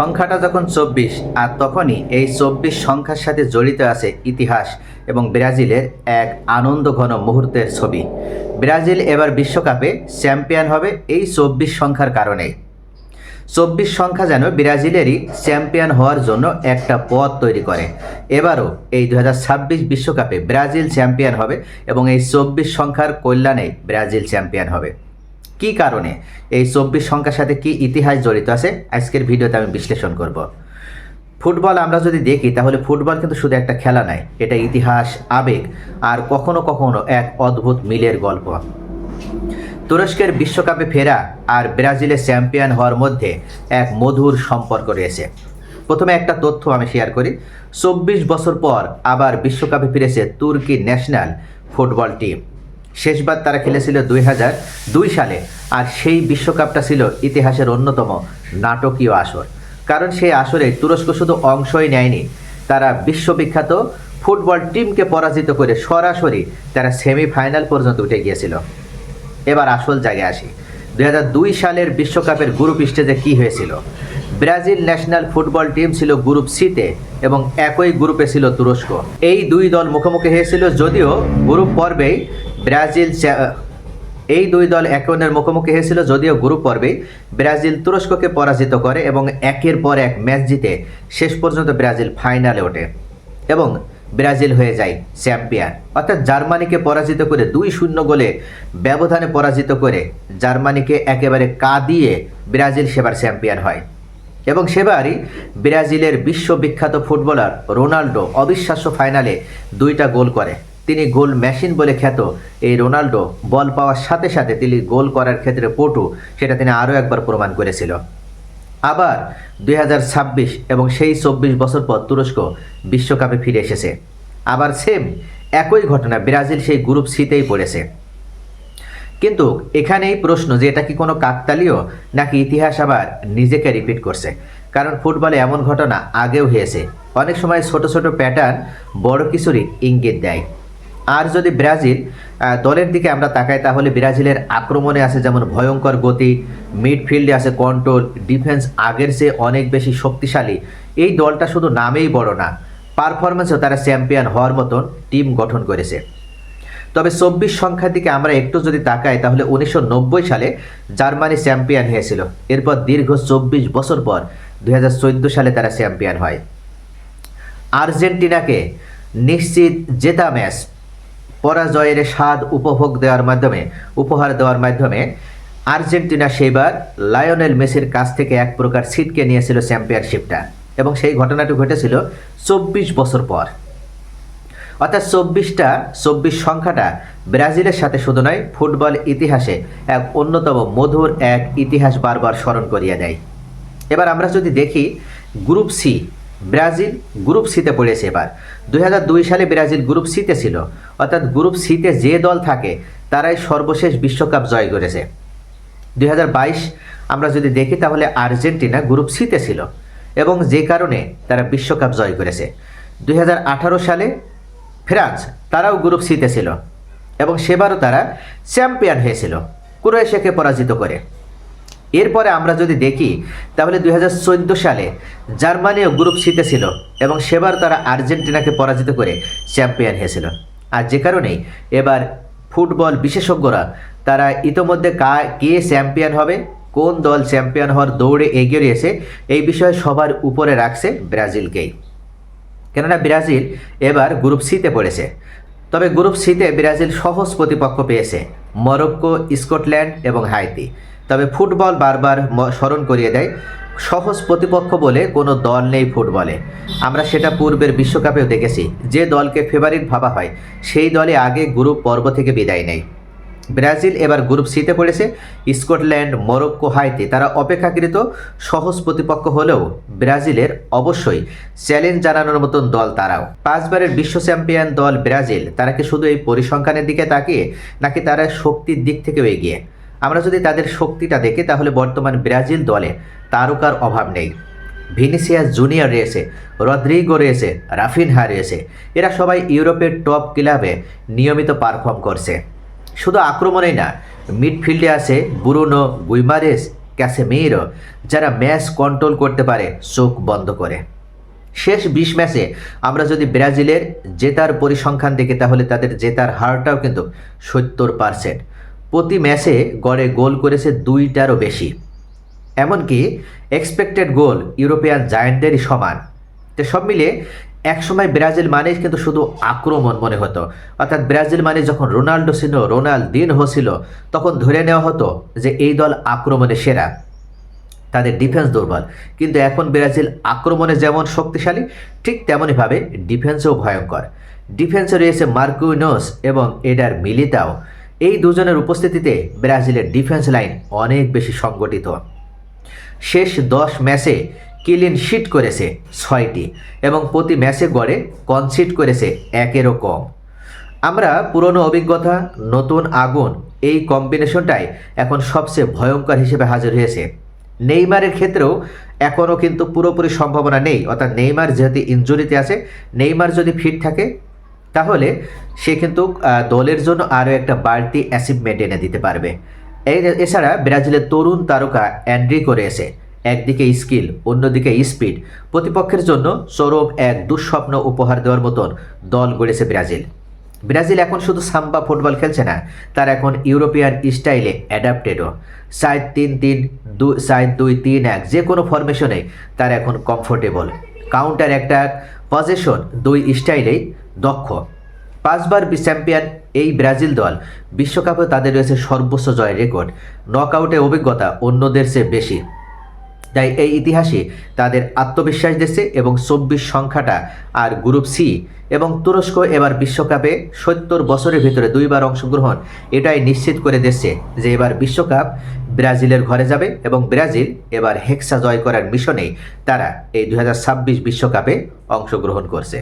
সংখ্যাটা যখন ২৪ আর তখনই এই ২৪ সংখ্যার সাথে জড়িত আছে ইতিহাস এবং ব্রাজিলের এক আনন্দঘন মুহূর্তের ছবি। ব্রাজিল এবার বিশ্বকাপে চ্যাম্পিয়ন হবে এই ২৪ সংখ্যার কারণে। ২৪ সংখ্যা যেন ব্রাজিলেরই চ্যাম্পিয়ন হওয়ার জন্য একটা পথ তৈরি করে। এবারও এই ২০২৬ বিশ্বকাপে ব্রাজিল চ্যাম্পিয়ন হবে এবং এই ২৪ সংখ্যার কল্যাণে ব্রাজিল চ্যাম্পিয়ন হবে। কি কারণে, এই ২৪ সংখ্যার সাথে কি ইতিহাস জড়িত আছে, আজকের ভিডিওতে আমি বিশ্লেষণ করব। ফুটবল আমরা যদি দেখি তাহলে ফুটবল কিন্তু শুধু একটা খেলা নয়, এটা ইতিহাস, আবেগ আর কখনো কখনো এক অদ্ভুত মিলের গল্প। তুরস্কের বিশ্বকাপে ফেরা আর ব্রাজিলের চ্যাম্পিয়ন হওয়ার মধ্যে এক মধুর সম্পর্ক রয়েছে। প্রথমে একটা তথ্য আমি শেয়ার করি। ২৪ বছর পর আবার বিশ্বকাপে ফিরেছে তুর্কি ন্যাশনাল ফুটবল টিম। শেষবার তারা খেলেছিল ২০০২ সালে, আর সেই বিশ্বকাপটা ছিল ইতিহাসের অন্যতম নাটকীয় আসর। কারণ সেই আসরে তুরস্ক শুধু অংশই নেয়নি, তারা বিশ্ববিখ্যাত ফুটবল টিমকে পরাজিত করে সরাসরি তারা সেমিফাইনাল পর্যন্ত উঠে গিয়েছিল। এবার আসল জায়গায় আসি। ২০০২ সালের বিশ্বকাপের গ্রুপ স্টেজে কী হয়েছিল। ব্রাজিল ন্যাশনাল ফুটবল টিম ছিল গ্রুপ সিতে এবং একই গ্রুপে ছিল তুরস্ক। এই দুই দল মুখোমুখি হয়েছিল, যদিও গ্রুপ পর্বেই এই দুই দল একে অন্যের মুখোমুখি হয়েছিল, যদিও গ্রুপ পর্বেই ব্রাজিল তুরস্ককে পরাজিত করে এবং একের পর এক ম্যাচ জিতে শেষ পর্যন্ত ব্রাজিল ফাইনালে ওঠে এবং ব্রাজিল হয়ে যায় চ্যাম্পিয়ন। অর্থাৎ জার্মানিকে পরাজিত করে ২-০ গোলে ব্যবধানে পরাজিত করে জার্মানিকে একেবারে কাঁদিয়ে ব্রাজিল সেবার চ্যাম্পিয়ন হয় এবং সেবারই ব্রাজিলের বিশ্ববিখ্যাত ফুটবলার রোনাল্ডো অবিশ্বাস্য ফাইনালে ২টা গোল করে। তিনি গোল মেশিন বলে খ্যাত এই রোনাল্ডো বল পাওয়ার সাথে সাথে তিনি গোল করার ক্ষেত্রে পটু, সেটা তিনি আরও একবার প্রমাণ করেছিল। আবার ২০২৬ এবং সেই ২৪ বছর পর তুরস্ক বিশ্বকাপে ফিরে এসেছে। আবার সেম একই ঘটনা, ব্রাজিল সেই গ্রুপ সিতেই পড়েছে। কিন্তু এখানেই প্রশ্ন যে এটা কি কোনো কাকতালীয় নাকি ইতিহাস আবার নিজেকে রিপিট করছে। কারণ ফুটবলে এমন ঘটনা আগেও হয়েছে। অনেক সময় ছোট ছোট প্যাটার্ন বড় কিছুরই ইঙ্গিত দেয়। আর যদি ব্রাজিল দলের দিকে আমরা তাকাই তাহলে ব্রাজিলের আক্রমণে আছে যেমন ভয়ঙ্কর গতি, মিডফিল্ডে আছে কন্ট্রোল, ডিফেন্স আগের চেয়ে অনেক বেশি শক্তিশালী। এই দলটা শুধু নামেই বড় না, পারফরমেন্সেও তারা চ্যাম্পিয়ন হওয়ার মতন টিম গঠন করেছে। তবে ২৪ সংখ্যার দিকে আমরা একটু যদি তাকাই তাহলে ১৯৯০ সালে জার্মানি চ্যাম্পিয়ন হয়েছিল। এরপর দীর্ঘ ২৪ বছর পর ২০১৪ সালে তারা চ্যাম্পিয়ন হয়। আর্জেন্টিনাকে নিশ্চিত জেতা ম্যাচ পরাজয়ের স্বাদ উপহার দেওয়ার মাধ্যমে আর্জেন্টিনা সেবার লায়নেল মেসির কাছ থেকে এক প্রকার ছিটকে নিয়েছিল চ্যাম্পিয়নশিপটা এবং সেই ঘটনাটি ঘটেছিল ২৪ বছর পর। অর্থাৎ ২৪ সংখ্যাটা ব্রাজিলের সাথে শুধু নয়, ফুটবল ইতিহাসে এক অন্যতম মধুর এক ইতিহাস বারবার স্মরণ করিয়ে দেয়। এবার আমরা যদি দেখি গ্রুপ সি, ব্রাজিল গ্রুপ সিতে পড়েছে। এবার ২০০২ সালে ব্রাজিল গ্রুপ সিতে ছিল, অর্থাৎ গ্রুপ সিতে যে দল থাকে তারাই সর্বশেষ বিশ্বকাপ জয় করেছে। ২০২২ আমরা যদি দেখি তাহলে আর্জেন্টিনা গ্রুপ সিতে ছিল এবং যে কারণে তারা বিশ্বকাপ জয় করেছে। ২০১৮ সালে ফ্রান্স, তারাও গ্রুপ সিতে ছিল এবং সেবারও তারা চ্যাম্পিয়ন হয়েছিল ক্রোয়েশিয়াকে পরাজিত করে। এরপরে আমরা যদি দেখি তাহলে ২০১৪ সালে জার্মানিও গ্রুপ সিতে ছিল এবং সেবার তারা আর্জেন্টিনাকে পরাজিত করে চ্যাম্পিয়ন হয়েছিল। আর যে কারণেই এবার ফুটবল বিশেষজ্ঞরা তারা ইতোমধ্যে কে চ্যাম্পিয়ন হবে, কোন দল চ্যাম্পিয়ন হওয়ার দৌড়ে এগিয়ে রয়েছে, এই বিষয়ে সবার উপরে রাখছে ব্রাজিলকেই। কেননা ব্রাজিল এবার গ্রুপ সিতে পড়েছে। তবে গ্রুপ সিতে ব্রাজিল সহজ প্রতিপক্ষ পেয়েছে, মরক্কো, স্কটল্যান্ড এবং হাইতি। তবে ফুটবল বারবার স্মরণ করিয়ে দেয় সহজ প্রতিপক্ষ বলে কোনো দল নেই ফুটবলে। আমরা সেটা পূর্বের বিশ্বকাপেও দেখেছি, যে দলকে ফেভারিট ভাবা হয় সেই দলে আগে গ্রুপ পর্ব থেকে বিদায় নেয়। ব্রাজিল এবার গ্রুপ সিতে পড়েছে। স্কটল্যান্ড, মরক্কো, হাইতি তারা অপেক্ষাকৃত সহজ প্রতিপক্ষ হলেও ব্রাজিলের অবশ্যই চ্যালেঞ্জ জানানোর মতন দল তারাও। 5 বারের বিশ্ব চ্যাম্পিয়ন দল ব্রাজিল, তারা কি শুধু এই পরিসংখ্যানের দিকে তাকিয়ে নাকি তারা শক্তির দিক থেকেও এগিয়ে? আমরা যদি তাদের শক্তিটা দেখি তাহলে বর্তমান ব্রাজিল দলে তারকার অভাব নেই। ভিনিসিয়াস জুনিয়র রয়েছে, রদ্রিগো রয়েছে, রাফিনহা রয়েছে। এরা সবাই ইউরোপের টপ ক্লাবে নিয়মিত পারফর্ম করছে। শুধু আক্রমণেই না, মিডফিল্ডে আছে ব্রুনো, গুইমারেস, ক্যাসেমিরো, যারা ম্যাচ কন্ট্রোল করতে পারে চোখ বন্ধ করে। শেষ 20 ম্যাচে আমরা যদি ব্রাজিলের জেতার পরিসংখ্যান দেখি তাহলে তাদের জেতার হারটাও কিন্তু 70%। প্রতি ম্যাচে গড়ে গোল করেছে 2টারও বেশি। এমনকি এক্সপেক্টেড গোল ইউরোপিয়ান জায়ান্টদেরই সমান। তো সব মিলিয়ে একসময় ব্রাজিল মানেই কিন্তু শুধু আক্রমণ মনে হতো, অর্থাৎ ব্রাজিল মানে যখন রোনাল্ডো ছিল, রোনালদিনহো ছিল, তখন ধরে নেওয়া হতো যে এই দল আক্রমণে সেরা, তাদের ডিফেন্স দুর্বল। কিন্তু এখন ব্রাজিল আক্রমণে যেমন শক্তিশালী, ঠিক তেমনইভাবে ডিফেন্সেও ভয়ঙ্কর। ডিফেন্সে রয়েছে মার্কুইনোস এবং এডার মিলিতাও। এই দুজনের উপস্থিতিতে ব্রাজিলের ডিফেন্স লাইন অনেক বেশি সংগঠিত। শেষ 10 ম্যাচে ক্লিন শিট করেছে 6টি এবং প্রতি ম্যাচে গড়ে কনসিড করেছে 1-এরও কম। আমরা পুরনো অভিজ্ঞতা, নতুন আগুন, এই কম্বিনেশনটাই এখন সবচেয়ে ভয়ঙ্কর হিসেবে হাজির হয়েছে। নেইমারের ক্ষেত্রেও এখনও কিন্তু পুরোপুরি সম্ভাবনা নেই, অর্থাৎ নেইমার যেহেতু ইনজুরিতে আছে, নেইমার যদি ফিট থাকে তাহলে সে কিন্তু দলের জন্য আরও একটা বাড়তি অ্যাচিভমেন্ট এনে দিতে পারবে। এছাড়া ব্রাজিলের তরুণ তারকা এনরিকো রয়েছে। একদিকে স্কিল, অন্যদিকে স্পিড, প্রতিপক্ষের জন্য চরম এক দুঃস্বপ্ন উপহার দেওয়ার মতন দল গড়েছে ব্রাজিল। ব্রাজিল এখন শুধু সাম্বা ফুটবল খেলছে না, তার এখন ইউরোপিয়ান স্টাইলে অ্যাডাপ্টেডও। 4-3-3, 4-2-3-1 যে কোনো ফরমেশনে তার এখন কমফোর্টেবল। কাউন্টার অ্যাটাক, পজেশন, 2 স্টাইলেই দক্ষ। 5বার চ্যাম্পিয়ন এই ব্রাজিল দল, বিশ্বকাপে তাদের রয়েছে সর্বোচ্চ জয়ের রেকর্ড। নকআউটে অভিজ্ঞতা অন্যদের চেয়ে বেশি, তাই এই ইতিহাসে তাদের আত্মবিশ্বাস দিচ্ছে। এবং 24 সংখ্যাটা আর গ্রুপ সি এবং তুরস্ক এবার বিশ্বকাপে 70 বছরের ভিতরে 2বার অংশগ্রহণ, এটাই নিশ্চিত করে দিচ্ছে যে এবার বিশ্বকাপ ব্রাজিলের ঘরে যাবে এবং ব্রাজিল এবার হেক্সা জয় করার মিশনে তারা এই 2026 বিশ্বকাপে অংশগ্রহণ করছে।